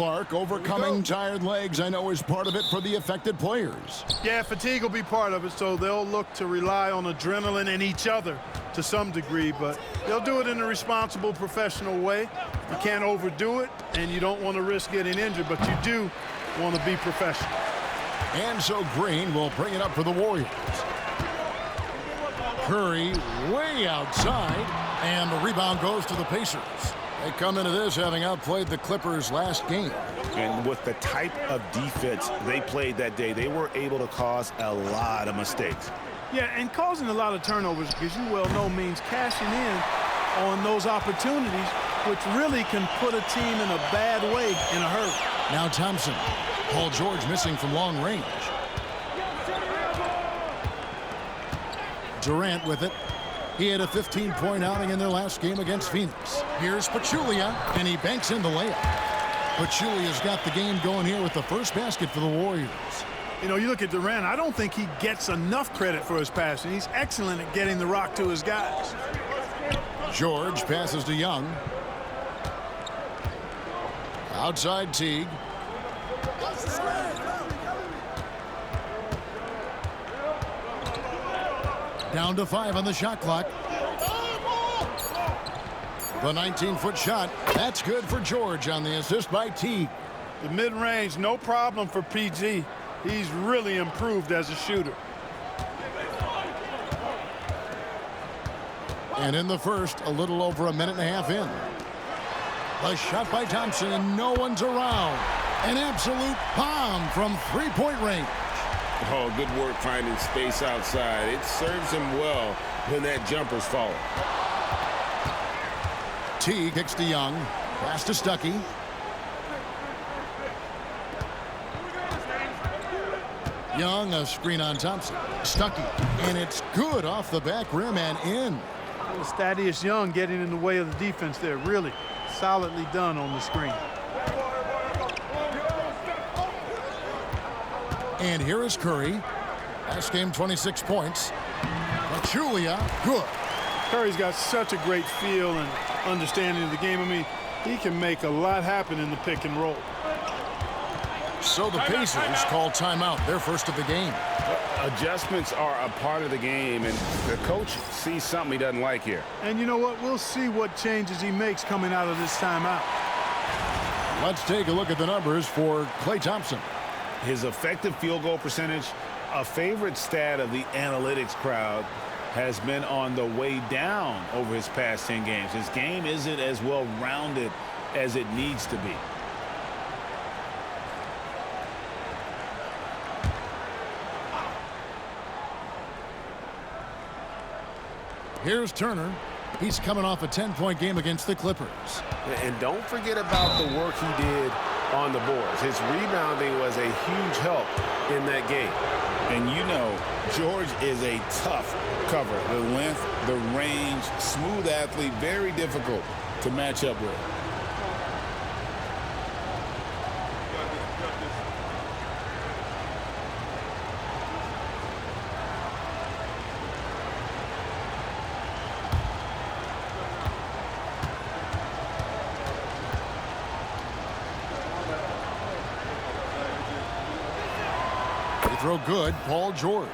Clark, overcoming tired legs, I know, is part of it for the affected players. Yeah, fatigue will be part of it, so they'll look to rely on adrenaline and each other to some degree, but they'll do it in a responsible, professional way. You can't overdo it, and you don't want to risk getting injured, but you do want to be professional. And so Green will bring it up for the Warriors. Curry way outside, and the rebound goes to the Pacers. They come into this having outplayed the Clippers last game. And with the type of defense they played that day, they were able to cause a lot of mistakes. Yeah, and causing a lot of turnovers, as you well know, means cashing in on those opportunities, which really can put a team in a bad way in a hurry. Now Thompson. Paul George missing from long range. Durant with it. He had a 15-point outing in their last game against Phoenix. Here's Pachulia, and he banks in the layup. Pachulia's got the game going here with the first basket for the Warriors. You know, you look at Durant, I don't think he gets enough credit for his passing. He's excellent at getting the rock to his guys. George passes to Young. Outside Teague. Down to 5 on the shot clock. The 19-foot shot. That's good for George on the assist by Teague. The mid-range, no problem for PG. He's really improved as a shooter. And in the first, a little over a minute and a half in. The shot by Thompson, and no one's around. An absolute bomb from three-point range. Oh, good work finding space outside. It serves him well when that jumper's falling. T kicks to Young. Pass to Stuckey. Young, a screen on Thompson. Stuckey, and it's good off the back rim and in. Thaddeus Young getting in the way of the defense there. Really solidly done on the screen. And here is Curry. Last game, 26 points. Pachulia, good. Curry's got such a great feel and understanding of the game. I mean, he can make a lot happen in the pick and roll. So the Pacers call timeout, their first of the game. Adjustments are a part of the game, and the coach sees something he doesn't like here. And you know what? We'll see what changes he makes coming out of this timeout. Let's take a look at the numbers for Klay Thompson. His effective field goal percentage, a favorite stat of the analytics crowd, has been on the way down over his past 10 games. His game isn't as well-rounded as it needs to be. Here's Turner. He's coming off a 10-point game against the Clippers. And don't forget about the work he did on the boards. His rebounding was a huge help in that game. And you know, George is a tough cover. The length, the range, smooth athlete, very difficult to match up with. Throw good, Paul George.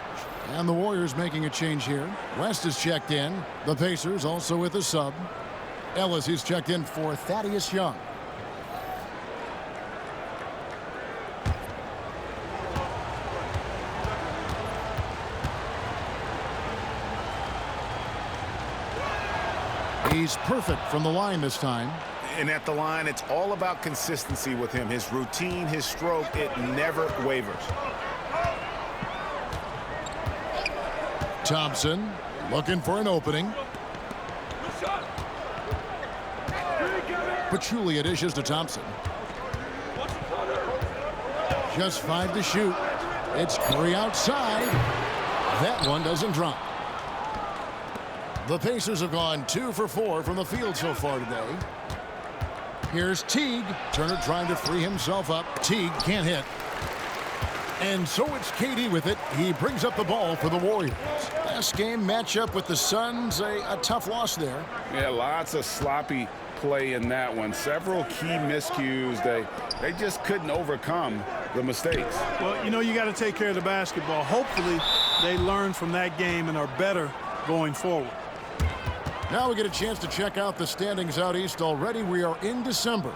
And the Warriors making a change here. West is checked in. The Pacers also with a sub. Ellis is checked in for Thaddeus Young. He's perfect from the line this time. And at the line, it's all about consistency with him. His routine, his stroke, it never wavers. Thompson looking for an opening. Pachulia dishes to Thompson. Just 5 to shoot. It's Curry outside. That one doesn't drop. The Pacers have gone 2 for 4 from the field so far today. Here's Teague. Turner trying to free himself up. Teague can't hit. And so it's KD with it. He brings up the ball for the Warriors. Last game matchup with the Suns, a tough loss there. Yeah, lots of sloppy play in that one. Several key miscues. They just couldn't overcome the mistakes. Well, you know, you got to take care of the basketball. Hopefully, they learn from that game and are better going forward. Now we get a chance to check out the standings out east already. We are in December.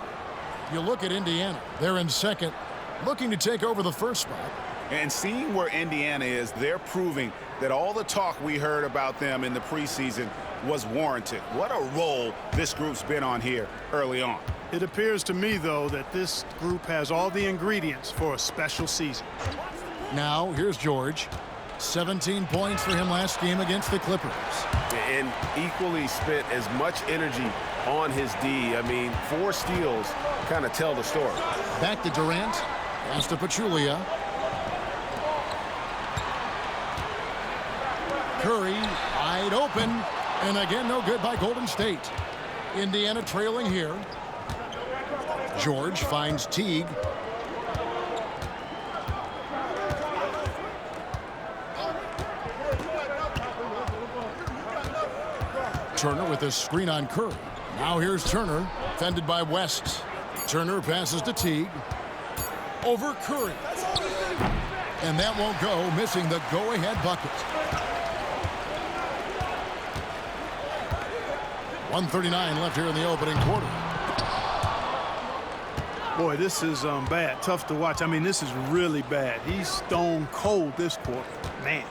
You look at Indiana. They're in second, looking to take over the first spot. And seeing where Indiana is, they're proving that all the talk we heard about them in the preseason was warranted. What a role this group's been on here early on. It appears to me, though, that this group has all the ingredients for a special season. Now, here's George. 17 points for him last game against the Clippers. And equally spent as much energy on his D. I mean, 4 steals kind of tell the story. Back to Durant. Pass to Pachulia. Curry wide open. And again, no good by Golden State. Indiana trailing here. George finds Teague. Turner with a screen on Curry. Now here's Turner, fended by West. Turner passes to Teague. Over Curry. And that won't go, missing the go-ahead bucket. 1:39 left here in the opening quarter. Boy, this is bad. Tough to watch. I mean, this is really bad. He's stone cold this quarter. Man.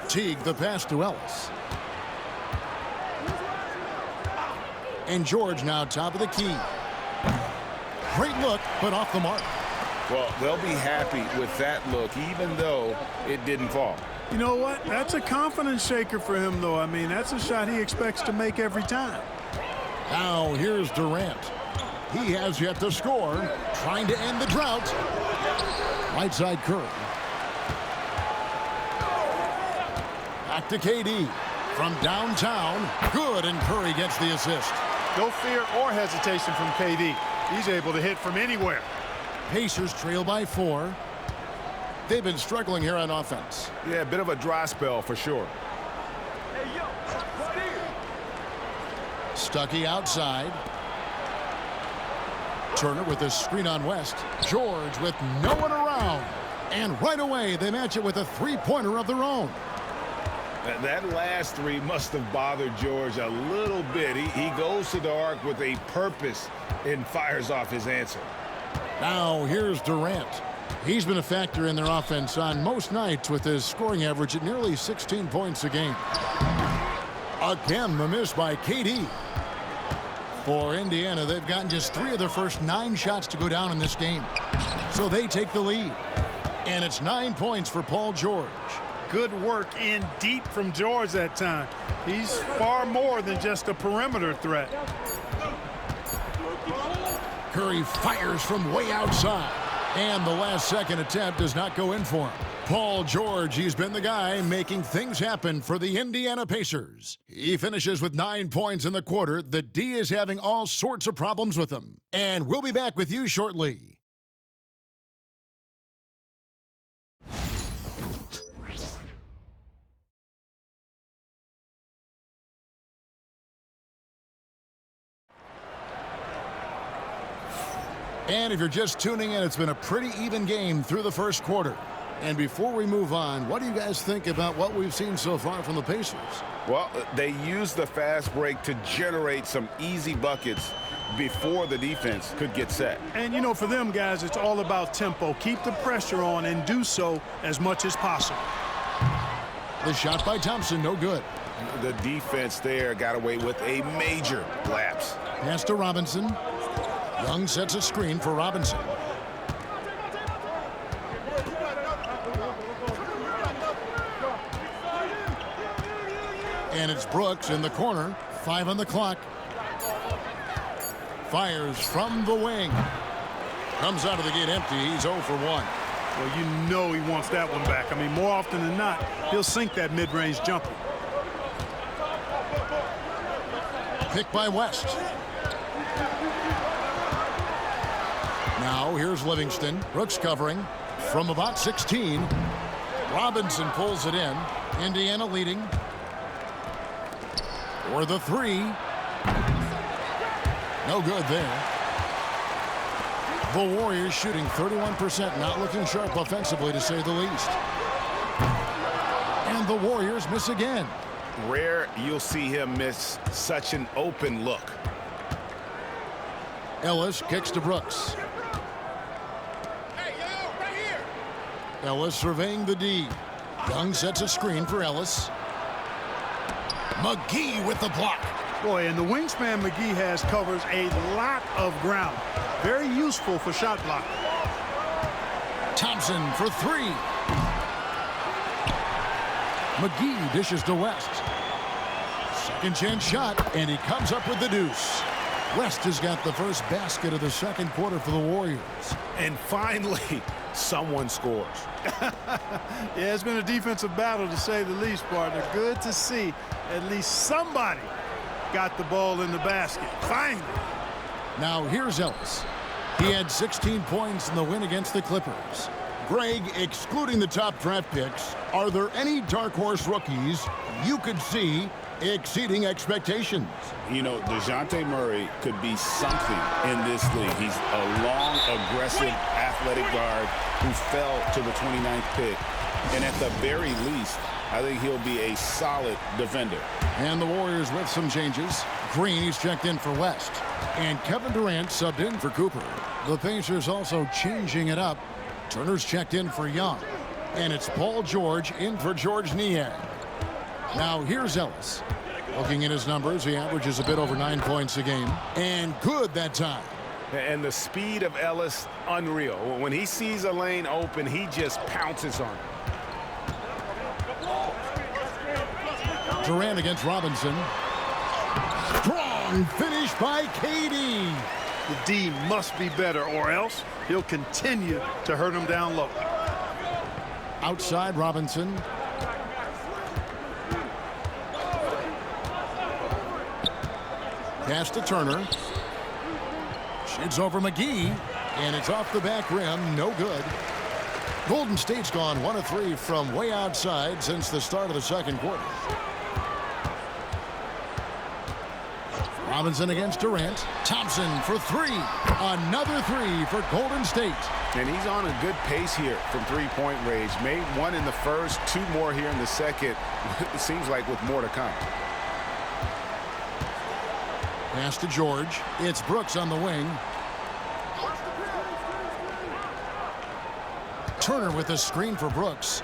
Teague, the pass to Ellis. And George now top of the key. Great look, but off the mark. Well, they'll be happy with that look, even though it didn't fall. You know what? That's a confidence shaker for him, though. I mean, that's a shot he expects to make every time. Now here's Durant. He has yet to score, trying to end the drought. Right side Curry. Back to KD. From downtown, good, and Curry gets the assist. No fear or hesitation from KD. He's able to hit from anywhere. Pacers trail by 4. They've been struggling here on offense. Yeah, a bit of a dry spell for sure. Stuckey outside. Turner with a screen on West. George with no one around. And right away, they match it with a three-pointer of their own. That last three must have bothered George a little bit. He goes to the arc with a purpose and fires off his answer. Now here's Durant. He's been a factor in their offense on most nights with his scoring average at nearly 16 points a game. Again, the miss by KD. For Indiana, they've gotten just 3 of their first 9 shots to go down in this game. So they take the lead. And it's 9 points for Paul George. Good work in deep from George that time. He's far more than just a perimeter threat. Curry fires from way outside. And the last second attempt does not go in for him. Paul George, he's been the guy making things happen for the Indiana Pacers. He finishes with 9 points in the quarter. The D is having all sorts of problems with him. And we'll be back with you shortly. And if you're just tuning in, it's been a pretty even game through the first quarter. And before we move on, what do you guys think about what we've seen so far from the Pacers? Well, they used the fast break to generate some easy buckets before the defense could get set. And, you know, for them guys, it's all about tempo. Keep the pressure on and do so as much as possible. The shot by Thompson, no good. The defense there got away with a major lapse. Pass to Robinson. Young sets a screen for Robinson. And it's Brooks in the corner. 5 on the clock. Fires from the wing. Comes out of the gate empty. He's 0 for 1. Well, you know he wants that one back. I mean, more often than not, he'll sink that mid-range jumper. Picked by West. Now here's Livingston. Brooks covering from about 16. Robinson pulls it in. Indiana leading. For the 3. No good there. The Warriors shooting 31%, not looking sharp offensively, to say the least. And the Warriors miss again. Rare you'll see him miss such an open look. Ellis kicks to Brooks. Ellis surveying the D. Young sets a screen for Ellis. McGee with the block. Boy, and the wingspan McGee has covers a lot of ground. Very useful for shot blocking. Thompson for three. McGee dishes to West. Second chance shot, and he comes up with the deuce. West has got the first basket of the second quarter for the Warriors. And finally, someone scores. Yeah, it's been a defensive battle, to say the least, partner. Good to see at least somebody got the ball in the basket. Finally. Now here's Ellis. He had 16 points in the win against the Clippers. Greg, excluding the top draft picks, are there any dark horse rookies you could see exceeding expectations? You know, DeJounte Murray could be something in this league. He's a long, aggressive, athletic guard who fell to the 29th pick. And at the very least, I think he'll be a solid defender. And the Warriors with some changes. Green, he's checked in for West. And Kevin Durant subbed in for Cooper. The Pacers also changing it up. Turner's checked in for Young. And it's Paul George in for George Niang. Now here's Ellis. Looking at his numbers, he averages a bit over 9 points a game. And good that time. And the speed of Ellis, unreal. When he sees a lane open, he just pounces on it. Durant against Robinson. Strong finish by KD. The D must be better, or else he'll continue to hurt him down low. Outside Robinson. Pass to Turner. Shoots over McGee. And it's off the back rim. No good. Golden State's gone 1 of 3 from way outside since the start of the second quarter. Robinson against Durant. Thompson for three. Another three for Golden State. And he's on a good pace here from three-point range. Made one in the first, 2 more here in the second. It seems like with more to come. Pass to George. It's Brooks on the wing. Turner with a screen for Brooks.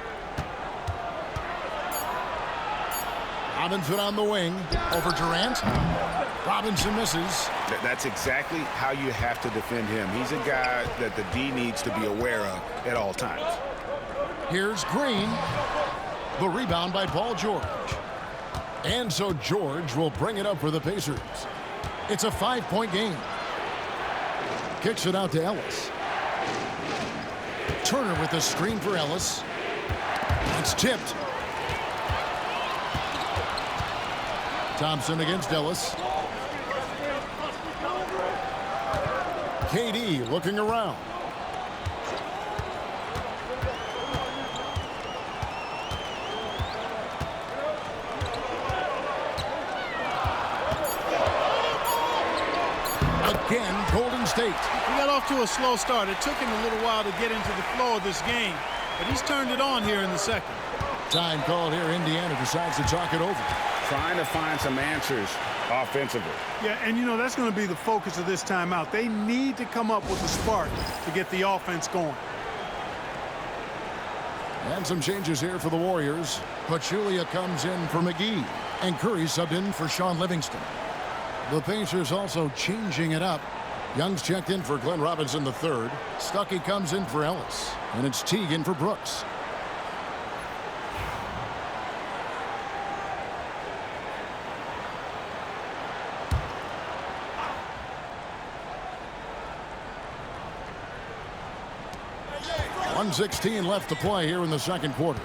Robinson on the wing. Over Durant. Robinson misses. That's exactly how you have to defend him. He's a guy that the D needs to be aware of at all times. Here's Green. The rebound by Paul George. And so George will bring it up for the Pacers. It's a 5-point game. Kicks it out to Ellis. Turner with the screen for Ellis. It's tipped. Thompson against Ellis. KD looking around. Again, Golden State. He got off to a slow start. It took him a little while to get into the flow of this game, but he's turned it on here in the second. Time called here. Indiana decides to talk it over. Trying to find some answers offensively. Yeah, and you know, that's going to be the focus of this timeout. They need to come up with a spark to get the offense going. And some changes here for the Warriors. Pachulia comes in for McGee. And Curry subbed in for Sean Livingston. The Pacers also changing it up. Young's checked in for Glenn Robinson III. Stuckey comes in for Ellis. And it's Teague in for Brooks. .116 left to play here in the second quarter.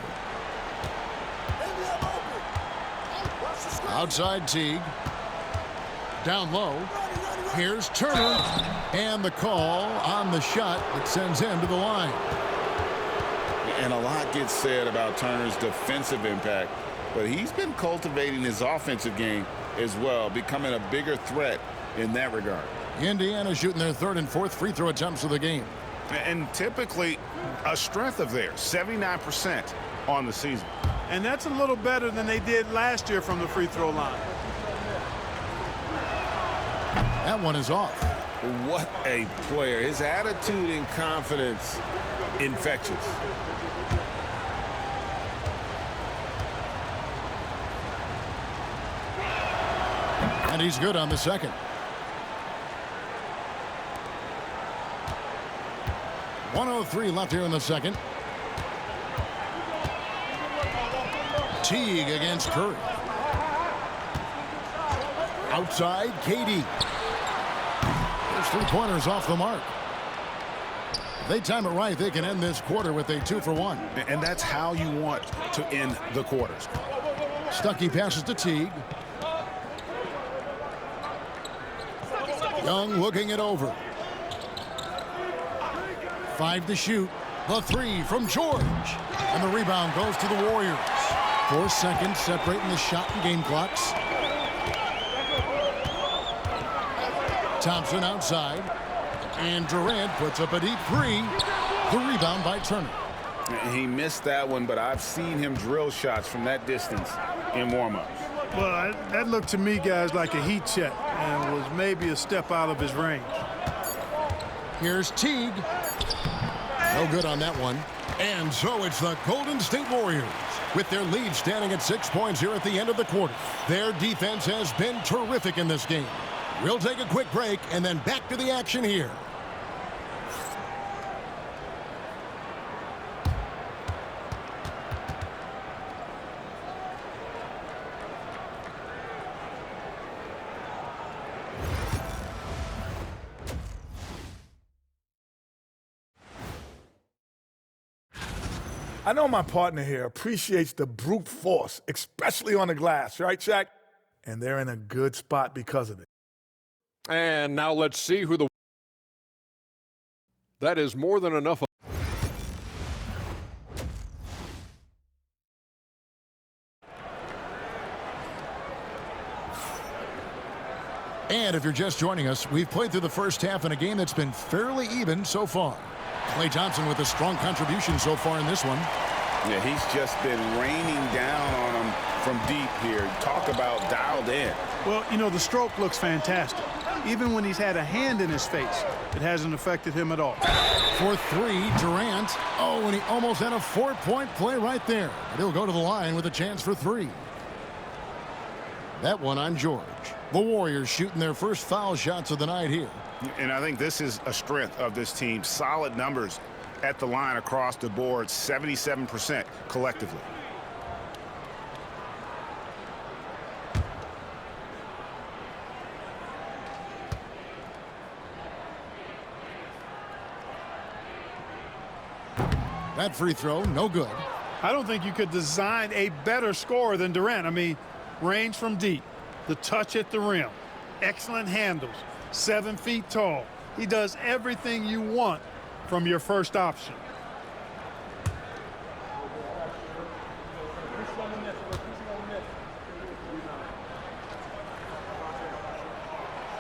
Outside Teague. Down low. Here's Turner. And the call on the shot that sends him to the line. And a lot gets said about Turner's defensive impact, but he's been cultivating his offensive game as well, becoming a bigger threat in that regard. Indiana shooting their third and fourth free throw attempts of the game. And typically a strength of theirs, 79% on the season. And that's a little better than they did last year from the free throw line. That one is off. What a player. His attitude and confidence, infectious. And he's good on the second. .103 left here in the second. Teague against Curry. Outside, KD. There's 3 pointers off the mark. If they time it right, they can end this quarter with a 2 for 1. And that's how you want to end the quarters. Stuckey passes to Teague. Young looking it over. 5 to shoot. The 3 from George. And the rebound goes to the Warriors. 4 seconds separating the shot and game clocks. Thompson outside. And Durant puts up a deep 3. The rebound by Turner. He missed that one, but I've seen him drill shots from that distance in warm-ups. Well, that looked to me, guys, like a heat check and was maybe a step out of his range. Here's Teague. No good on that one. And so it's the Golden State Warriors with their lead standing at 6 points here at the end of the quarter. Their defense has been terrific in this game. We'll take a quick break and then back to the action here. I know my partner here appreciates the brute force, especially on the glass, right, Shaq? And they're in a good spot because of it. And now let's see who the... That is more than enough. And if you're just joining us, we've played through the first half in a game that's been fairly even so far. Klay Thompson with a strong contribution so far in this one. Yeah, he's just been raining down on him from deep here. Talk about dialed in. Well, you know, the stroke looks fantastic. Even when he's had a hand in his face, it hasn't affected him at all. For 3, Durant. Oh, and he almost had a 4-point play right there. But he'll go to the line with a chance for 3. That one on George. The Warriors shooting their first foul shots of the night here. And I think this is a strength of this team. Solid numbers at the line across the board, 77% collectively. That free throw, no good. I don't think you could design a better scorer than Durant. I mean, range from deep, the touch at the rim, excellent handles, 7 feet tall. He does everything you want from your first option.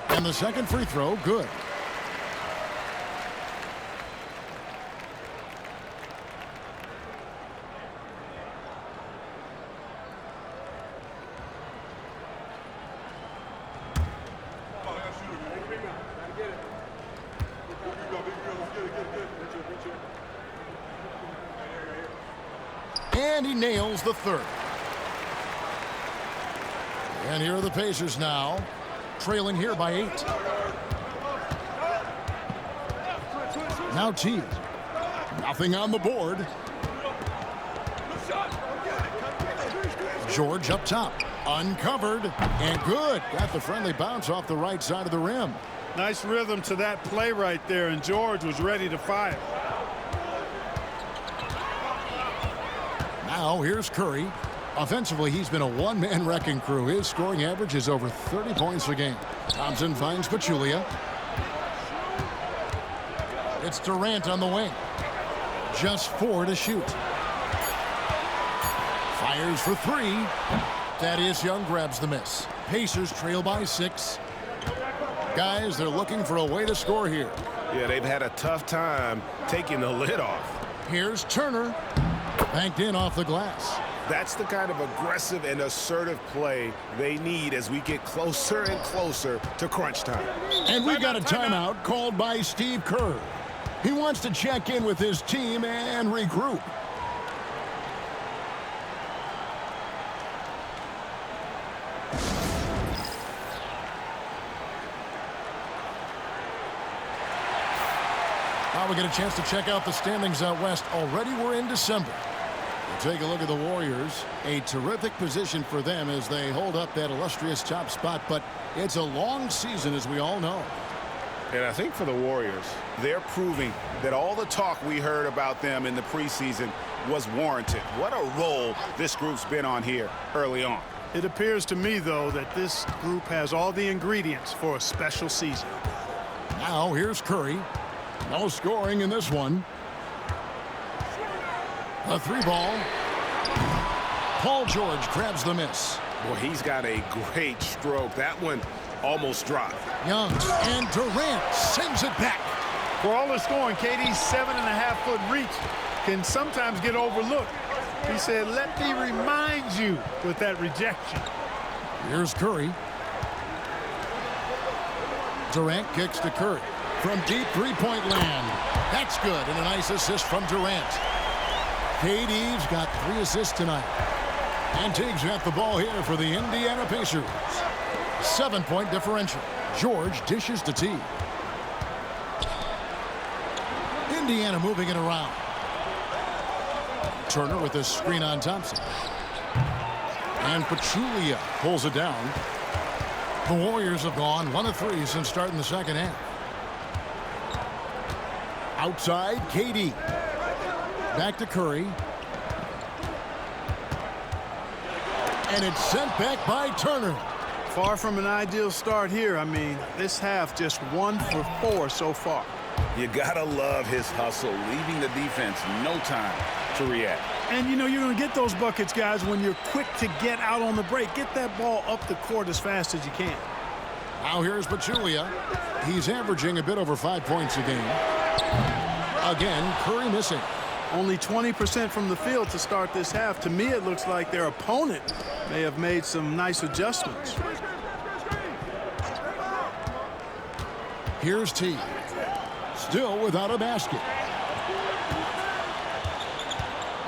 And the second free throw, good. And he nails the third. And here are the Pacers now, trailing here by 8. Now Teague. Nothing on the board. George up top. Uncovered. And good. Got the friendly bounce off the right side of the rim. Nice rhythm to that play right there, and George was ready to fire. Now here's Curry. Offensively, he's been a one-man wrecking crew. His scoring average is over 30 points a game. Thompson finds Pachulia. It's Durant on the wing. Just 4 to shoot. Fires for 3. Thaddeus Young grabs the miss. Pacers trail by 6. Guys, they're looking for a way to score here. Yeah, they've had a tough time taking the lid off. Here's Turner. Banked in off the glass. That's the kind of aggressive and assertive play they need as we get closer and closer to crunch time. And we've got a timeout called by Steve Kerr. He wants to check in with his team and regroup. Now we get a chance to check out the standings out west. Already we're in December. We'll take a look at the Warriors. A terrific position for them as they hold up that illustrious top spot, but it's a long season, as we all know. And I think for the Warriors, They're proving that all the talk we heard about them in the preseason was warranted. What a role this group's been on here early on. It appears to me, though, that this group has all the ingredients for a special season. Now here's Curry. No scoring in this one. A 3-ball. Paul George grabs the miss. Boy, he's got a great stroke. That one almost dropped. Young and Durant sends it back. For all the scoring, KD's 7.5-foot reach can sometimes get overlooked. He said, "Let me remind you," with that rejection. Here's Curry. Durant kicks to Curry from deep three-point land. That's good, and a nice assist from Durant. KD's got 3 assists tonight. And Teague's got the ball here for the Indiana Pacers. 7-point differential. George dishes to Teague. Indiana moving it around. Turner with this screen on Thompson. And Pachulia pulls it down. The Warriors have gone 1 of 3 since starting the second half. Outside, KD. Back to Curry. And it's sent back by Turner. Far from an ideal start here. I mean, this half just 1 for 4 so far. You gotta love his hustle, leaving the defense no time to react. And, you know, you're going to get those buckets, guys, when you're quick to get out on the break. Get that ball up the court as fast as you can. Now here's Pachulia. He's averaging a bit over 5 points a game. Again, Curry missing. Only 20% from the field to start this half. To me, it looks like their opponent may have made some nice adjustments. Here's Teague. Still without a basket.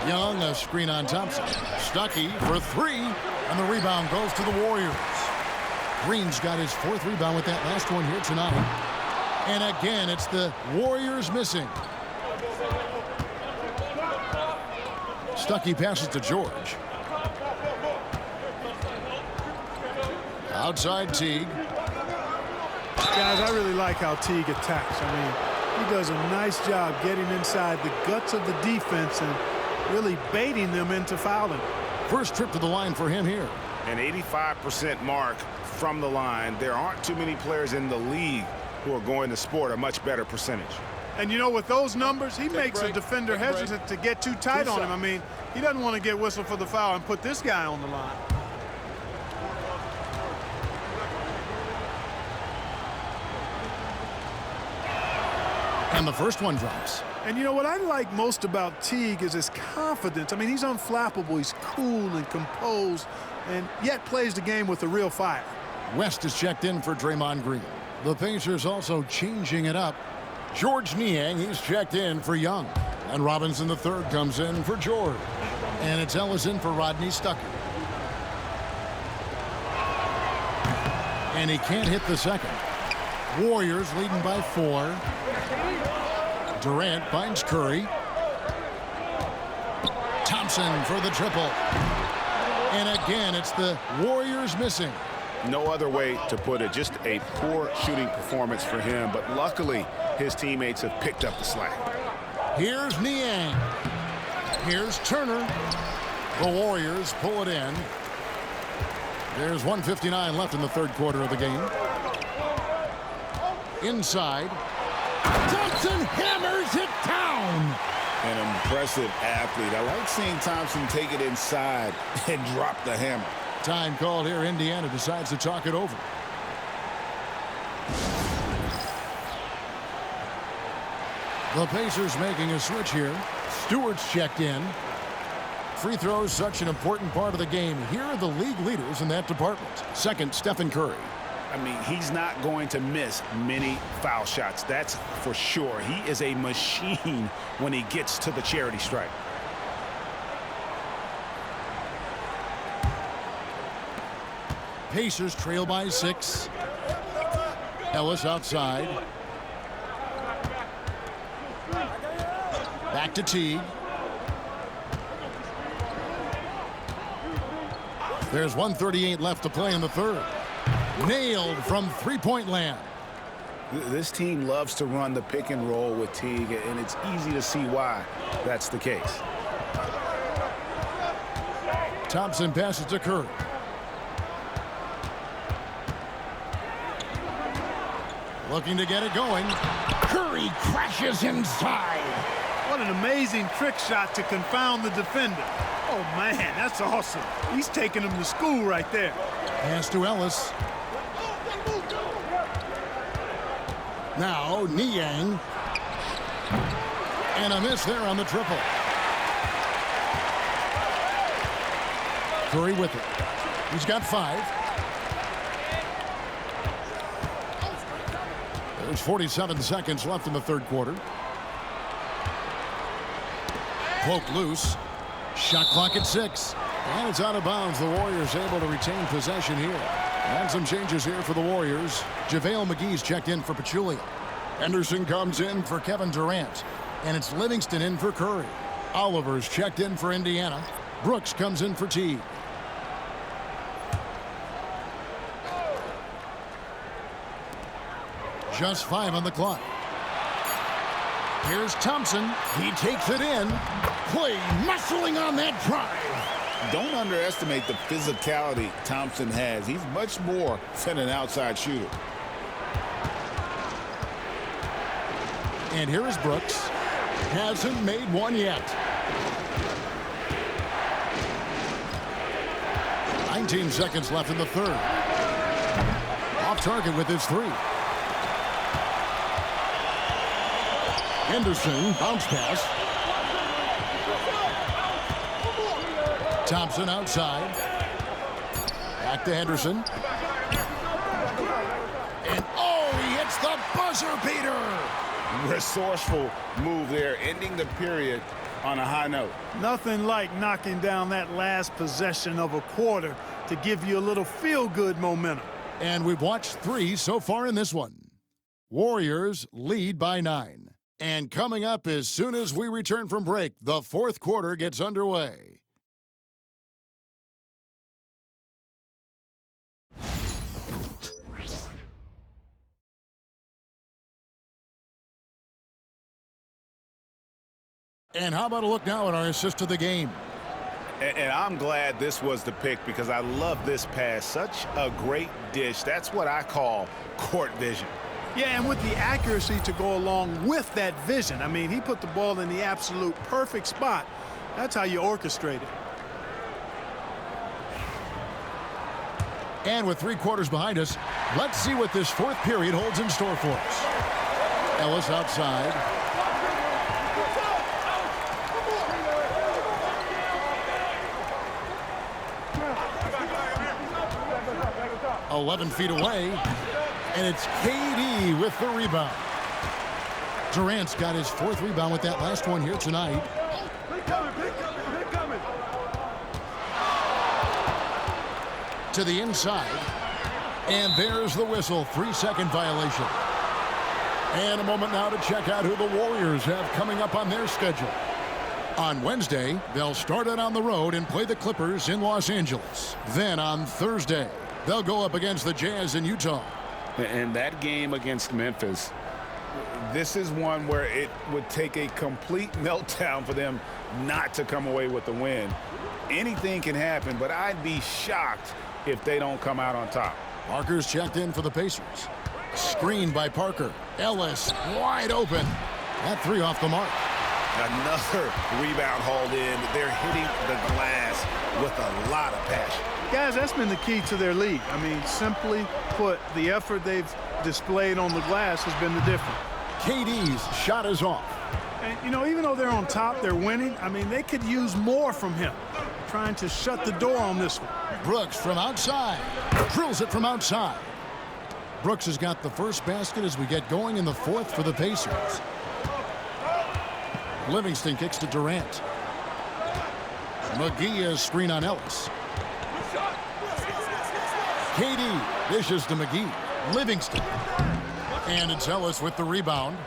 Young, a screen on Thompson. Stuckey for 3, and the rebound goes to the Warriors. Green's got his 4th rebound with that last one here tonight. And again, it's the Warriors missing. Stuckey passes to George. Outside Teague. Guys, I really like how Teague attacks. I mean, he does a nice job getting inside the guts of the defense and really baiting them into fouling. First trip to the line for him here. An 85% mark from the line. There aren't too many players in the league who are going to sport a much better percentage. And, you know, with those numbers, he makes a defender hesitant to get too tight on him. I mean, he doesn't want to get whistled for the foul and put this guy on the line. And the first one drops. And you know what I like most about Teague is his confidence. I mean, he's unflappable. He's cool and composed, and yet plays the game with a real fire. West is checked in for Draymond Green. The Pacers also changing it up. George Niang, he's checked in for Young. And Robinson III comes in for George. And it's Ellis in for Rodney Stuckey. And he can't hit the second. Warriors leading by 4. Durant finds Curry. Thompson for the triple. And again, it's the Warriors missing. No other way to put it. Just a poor shooting performance for him. But luckily, his teammates have picked up the slack. Here's Niang. Here's Turner. The Warriors pull it in. There's 1:59 left in the third quarter of the game. Inside. Thompson hammers it down. An impressive athlete. I like seeing Thompson take it inside and drop the hammer. Time called here. Indiana decides to talk it over. The Pacers making a switch here. Stewart's checked in. Free throws, such an important part of the game. Here are the league leaders in that department. Second, Stephen Curry. I mean, he's not going to miss many foul shots. That's for sure. He is a machine when he gets to the charity stripe. Pacers trail by 6. Ellis outside. Back to Teague. There's 1:38 left to play in the third. Nailed from three-point land. This team loves to run the pick and roll with Teague, and it's easy to see why that's the case. Thompson passes to Curry. Looking to get it going. Curry crashes inside. What an amazing trick shot to confound the defender. Oh, man, that's awesome. He's taking him to school right there. Pass to Ellis. Now, Niang. And a miss there on the triple. Curry with it. He's got 5. There's 47 seconds left in the third quarter. Poke loose. Shot clock at 6. And it's out of bounds. The Warriors able to retain possession here. And some changes here for the Warriors. JaVale McGee's checked in for Pachulia. Henderson comes in for Kevin Durant. And it's Livingston in for Curry. Oliver's checked in for Indiana. Brooks comes in for Teague. Just 5 on the clock. Here's Thompson. He takes it in. Clay muscling on that drive. Don't underestimate the physicality Thompson has. He's much more than an outside shooter. And here is Brooks. Hasn't made one yet. 19 seconds left in the third. Off target with his 3. Henderson, bounce pass. Thompson outside. Back to Henderson. And oh, he hits the buzzer beater. Resourceful move there, ending the period on a high note. Nothing like knocking down that last possession of a quarter to give you a little feel-good momentum. And we've watched 3 so far in this one. Warriors lead by 9. And coming up as soon as we return from break, the fourth quarter gets underway. And how about a look now at our assist of the game? And I'm glad this was the pick because I love this pass. Such a great dish. That's what I call court vision. Yeah, and with the accuracy to go along with that vision. I mean, he put the ball in the absolute perfect spot. That's how you orchestrate it. And with 3 quarters behind us, let's see what this fourth period holds in store for us. Ellis outside. .11 feet away. And it's KD with the rebound. Durant's got his 4th rebound with that last one here tonight. To the inside. And there's the whistle. 3-second violation. And a moment now to check out who the Warriors have coming up on their schedule. On Wednesday, they'll start it on the road and play the Clippers in Los Angeles. Then on Thursday, they'll go up against the Jazz in Utah. And that game against Memphis, this is one where it would take a complete meltdown for them not to come away with the win. Anything can happen, but I'd be shocked if they don't come out on top. Parker's checked in for the Pacers. Screened by Parker. Ellis wide open. That 3 off the mark. Another rebound hauled in. They're hitting the glass with a lot of passion. Guys, that's been the key to their lead. I mean, simply put, the effort they've displayed on the glass has been the difference. KD's shot is off. And, you know, even though they're on top, they're winning. I mean, they could use more from him. Trying to shut the door on this one. Brooks from outside. Drills it from outside. Brooks has got the first basket as we get going in the fourth for the Pacers. Livingston kicks to Durant. McGee has screen on Ellis. KD dishes to McGee. Livingston. And it's Ellis with the rebound.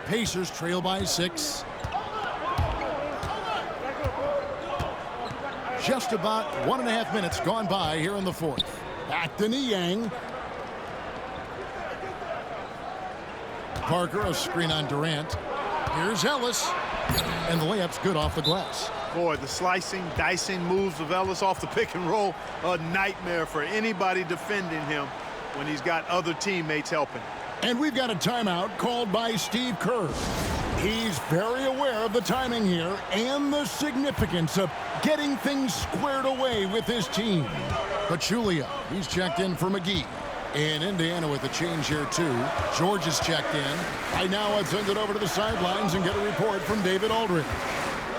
Pacers trail by 6. Just about 1.5 minutes gone by here in the fourth. Back to Niang. Parker, a screen on Durant. Here's Ellis. And the layup's good off the glass. Boy, the slicing, dicing moves of Ellis off the pick and roll, a nightmare for anybody defending him when he's got other teammates helping. And we've got a timeout called by Steve Kerr. He's very aware of the timing here and the significance of getting things squared away with his team. Pachulia, he's checked in for McGee. And Indiana with a change here, too. George is checked in. I now send it over to the sidelines and get a report from David Aldridge.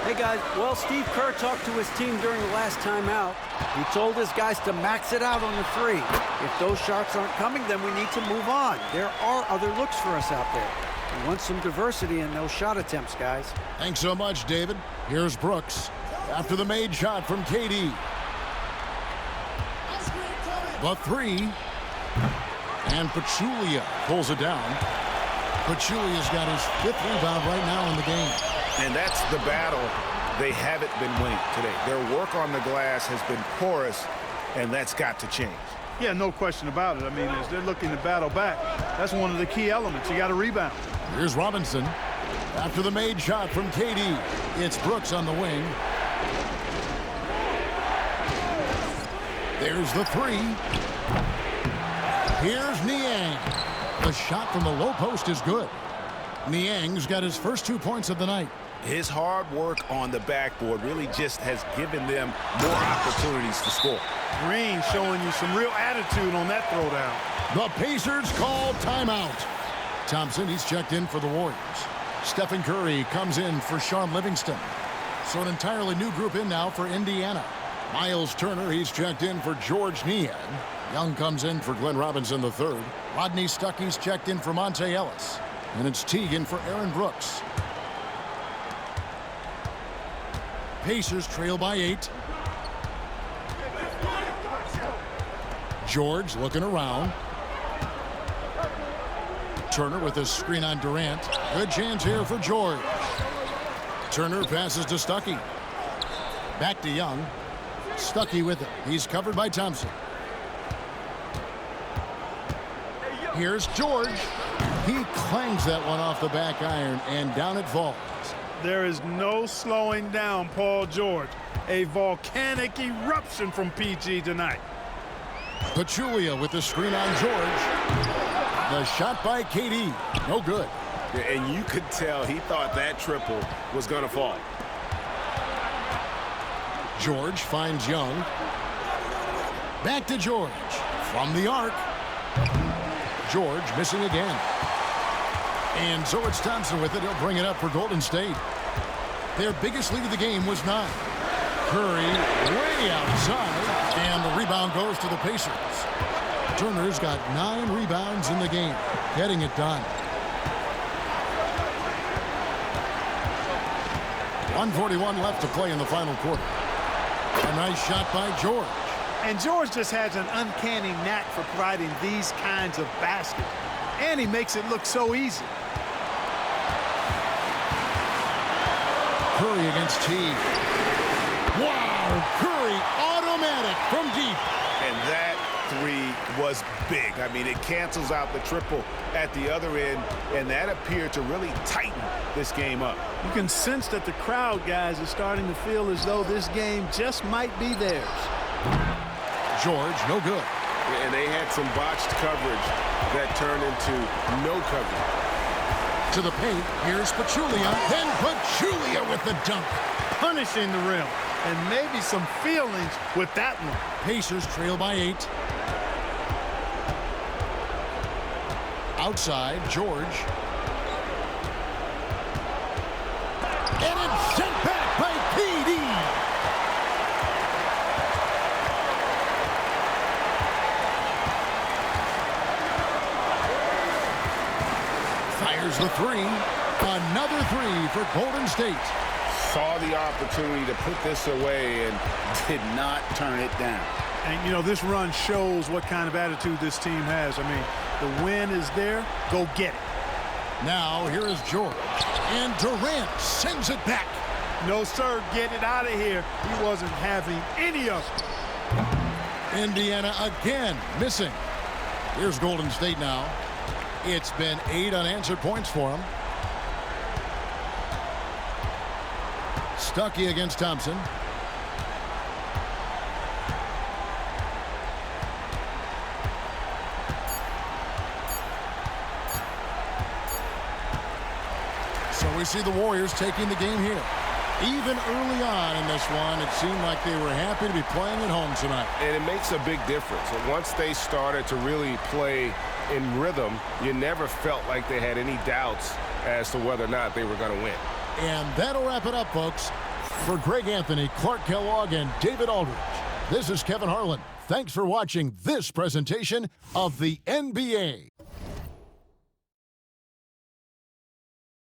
Hey, guys. Well, Steve Kerr talked to his team during the last timeout. He told his guys to max it out on the 3. If those shots aren't coming, then we need to move on. There are other looks for us out there. We want some diversity in those shot attempts, guys. Thanks so much, David. Here's Brooks after the made shot from KD. The 3. And Pachulia pulls it down. Pachulia's got his 5th rebound right now in the game. And that's the battle they haven't been winning today. Their work on the glass has been porous, and that's got to change. Yeah, no question about it. I mean, as they're looking to battle back, that's one of the key elements. You got to rebound. Here's Robinson after the made shot from KD. It's Brooks on the wing. There's the 3. Here's Niang. The shot from the low post is good. Niang's got his first 2 points of the night. His hard work on the backboard really just has given them more opportunities to score. Green showing you some real attitude on that throwdown. The Pacers call timeout. Thompson, he's checked in for the Warriors. Stephen Curry comes in for Sean Livingston. So an entirely new group in now for Indiana. Miles Turner, he's checked in for George Niang. Young comes in for Glenn Robinson III. Rodney Stuckey's checked in for Monte Ellis. And it's Teagan for Aaron Brooks. Pacers trail by 8. George looking around. Turner with his screen on Durant. Good chance here for George. Turner passes to Stuckey. Back to Young. Stuckey with it. He's covered by Thompson. Here's George. He clangs that one off the back iron, and down it falls. There is no slowing down Paul George. A volcanic eruption from PG tonight. Pachulia with the screen on George. The shot by KD. No good. And you could tell he thought that triple was going to fall. George finds Young. Back to George. From the arc. George missing again. And so it's Thompson with it. He'll bring it up for Golden State. Their biggest lead of the game was 9. Curry way outside. And the rebound goes to the Pacers. Turner's got 9 rebounds in the game. Getting it done. 1:41 left to play in the final quarter. A nice shot by George. And George just has an uncanny knack for providing these kinds of baskets. And he makes it look so easy. Curry against T. Wow! Curry automatic from deep. And that 3 was big. I mean, it cancels out the triple at the other end, and that appeared to really tighten this game up. You can sense that the crowd, guys, is starting to feel as though this game just might be theirs. George, no good. And they had some botched coverage that turned into no coverage. To the paint, here's Pachulia. Then Pachulia with the dunk. Punishing the rim. And maybe some feelings with that one. Pacers trail by 8. Outside, George. And it's sent back by PD. Fires the three. Another three for Golden State. Saw the opportunity to put this away and did not turn it down. And, you know, this run shows what kind of attitude this team has. I mean, the win is there. Go get it. Now, here is George. And Durant sends it back. No, sir. Get it out of here. He wasn't having any of it. Indiana again missing. Here's Golden State now. It's been 8 unanswered points for them. Stuckey against Thompson. So we see the Warriors taking the game here. Even early on in this one, it seemed like they were happy to be playing at home tonight. And it makes a big difference. And once they started to really play in rhythm, you never felt like they had any doubts as to whether or not they were going to win. And that'll wrap it up, folks. For Greg Anthony, Clark Kellogg, and David Aldridge, this is Kevin Harlan. Thanks for watching this presentation of the NBA.